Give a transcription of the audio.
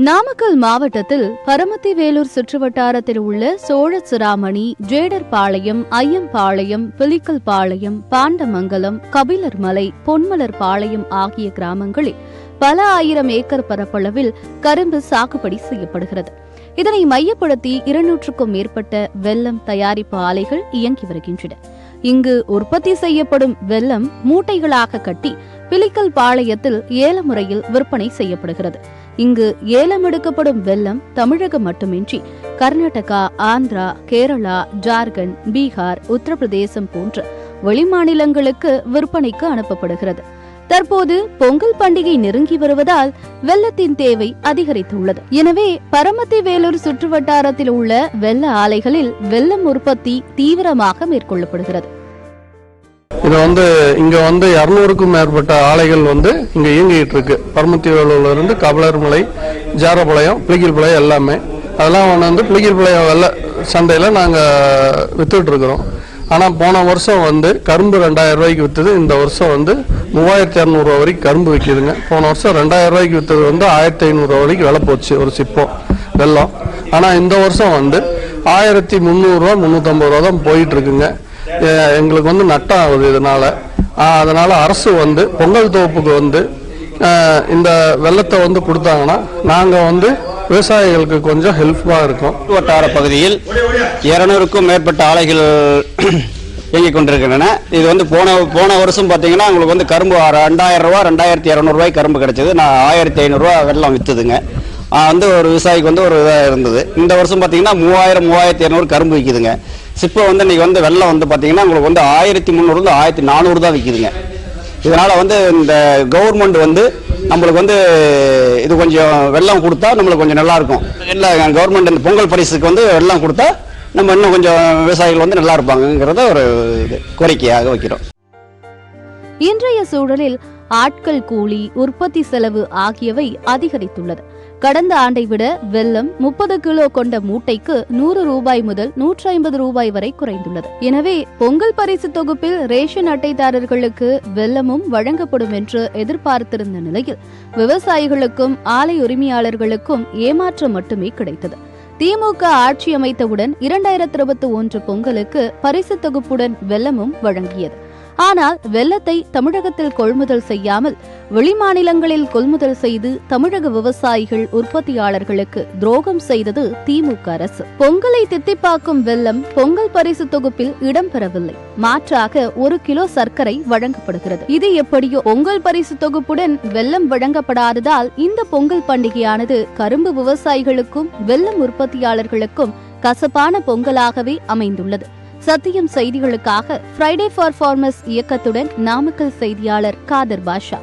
நாமக்கல் மாவட்டத்தில் பரமத்தி வேலூர் சுற்றுவட்டாரத்தில் உள்ள சோழசிராமணி, ஜேடர்பாளையம், ஐயம்பாளையம், பிலிக்கல் பாளையம், பாண்டமங்கலம், கபிலர் மலை, பொன்மலர் பாளையம் ஆகிய கிராமங்களில் பல ஆயிரம் ஏக்கர் பரப்பளவில் கரும்பு சாகுபடி செய்யப்படுகிறது. இதனை மையப்படுத்தி 200க்கும் மேற்பட்ட வெல்லம் தயாரிப்பு ஆலைகள் இயங்கி வருகின்றன. இங்கு உற்பத்தி செய்யப்படும் வெல்லம் மூட்டைகளாக கட்டி பிலிக்கல் பாளையத்தில் ஏல முறையில் விற்பனை செய்யப்படுகிறது. இங்கு ஏலம் எடுக்கப்படும் வெல்லம் தமிழகம் மட்டுமின்றி கர்நாடகா, ஆந்திரா, கேரளா, ஜார்க்கண்ட், பீகார், உத்தரப்பிரதேசம் போன்ற வெளிமாநிலங்களுக்கு விற்பனைக்கு அனுப்பப்படுகிறது. தற்போது பொங்கல் பண்டிகை நெருங்கி வருவதால் வெல்லத்தின் தேவை அதிகரித்துள்ளது. எனவே பரமத்தி வேலூர் சுற்றுவட்டாரத்தில் உள்ள வெல்ல ஆலைகளில் வெல்லம் உற்பத்தி தீவிரமாக மேற்கொள்ளப்படுகிறது. இது இங்க 200க்கும் மேற்பட்ட ஆலைகள் இங்க இயங்கிட்டு இருக்கு. பரமத்தி வேலூர்ல இருந்து கபிலர்மலை, ஜாரபாளையம், பிளிகில் பாளையம் எல்லாமே. அதெல்லாம் பிளிகில் பாளையம் வெள்ள சந்தையில நாங்க வித்துட்டு இருக்கிறோம். ஆனா போன வருஷம் கரும்பு 2000 ரூபாய்க்கு வித்தது. இந்த வருஷம் 3200 ரூபாய் வரைக்கும் கரும்பு விற்கிதுங்க. போன வருஷம் 2000 ரூபாய்க்கு வித்தது 1500 ரூபாய் வரைக்கும் விலை போச்சு ஒரு சிப்பம் வெல்லம். ஆனா இந்த வருஷம் 1300 ரூபாய் 350 ரூபாய் தான் போயிட்டு இருக்குங்க. எங்களுக்கு நட்டம் ஆகுது. அதனால அரசு பொங்கல் தொகுப்புக்கு இந்த வெள்ளத்தை கொடுத்தாங்கன்னா நாங்க விவசாயிகளுக்கு கொஞ்சம் ஹெல்ப்ஃபுல்லா இருக்கும். வட்டார பகுதியில் 200க்கும் மேற்பட்ட ஆலைகள் இயங்கிக் கொண்டிருக்கின்றன. இது போன வருஷம் பார்த்தீங்கன்னா உங்களுக்கு கரும்பு 2000 ரூபா 2200 ரூபாய் கரும்பு கிடைச்சது. நான் 1500 ரூபா வெள்ளம் வித்துதுங்க. ஒரு விவசாயிக்கு ஒரு இதாக இருந்தது. இந்த வருஷம் பார்த்தீங்கன்னா 3200 கரும்பு விற்கிதுங்க. சிப்போ இன்னைக்கு வெள்ளம் பார்த்தீங்கன்னா உங்களுக்கு 1300 1400 தான் விற்கிதுங்க. இதனால இந்த கவர்மெண்ட் நம்மளுக்கு இது கொஞ்சம் வெள்ளம் கொடுத்தா நம்மளுக்கு கொஞ்சம் நல்லா இருக்கும். இல்லை கவர்மெண்ட் இந்த பொங்கல் பரிசுக்கு வெள்ளம் கொடுத்தா நம்ம இன்னும் கொஞ்சம் விவசாயிகள் நல்லா இருப்பாங்கிறத ஒரு கோரிக்கையாக வைக்கிறோம். இன்றைய சூழலில் ஆட்கள் கூலி, உற்பத்தி செலவு ஆகியவை அதிகரித்துள்ளது. கடந்த ஆண்டை விட வெல்லம் 30 கிலோ கொண்ட மூட்டைக்கு 100 ரூபாய் முதல் 150 ரூபாய் வரை குறைந்துள்ளது. எனவே பொங்கல் பரிசு தொகுப்பில் ரேஷன் அட்டைதாரர்களுக்கு வெல்லமும் வழங்கப்படும் என்று எதிர்பார்த்திருந்த நிலையில் விவசாயிகளுக்கும் ஆலை உரிமையாளர்களுக்கும் ஏமாற்றம் மட்டுமே கிடைத்தது. திமுக ஆட்சி அமைத்தவுடன் 2021 பொங்கலுக்கு பரிசு தொகுப்புடன் வெல்லமும் வழங்கியது. ஆனால் வெல்லத்தை தமிழகத்தில் கொள்முதல் செய்யாமல் வெளிமாநிலங்களில் கொள்முதல் செய்து தமிழக விவசாயிகள், உற்பத்தியாளர்களுக்கு துரோகம் செய்தது திமுக அரசு. பொங்கலை தித்திப்பாக்கும் வெல்லம் பொங்கல் பரிசு தொகுப்பில் இடம்பெறவில்லை. மாற்றாக 1 கிலோ சர்க்கரை வழங்கப்படுகிறது. இது எப்படியோ பொங்கல் பரிசு தொகுப்புடன் வெல்லம் வழங்கப்படாததால் இந்த பொங்கல் பண்டிகையானது கரும்பு விவசாயிகளுக்கும் வெல்லம் உற்பத்தியாளர்களுக்கும் கசப்பான பொங்கலாகவே அமைந்துள்ளது. சத்தியம் செய்திகளுக்காக ஃப்ரைடே ஃபார் ஃபார்மர்ஸ் இயக்கத்துடன் நாமக்கல் செய்தியாளர் காதர் பாஷா.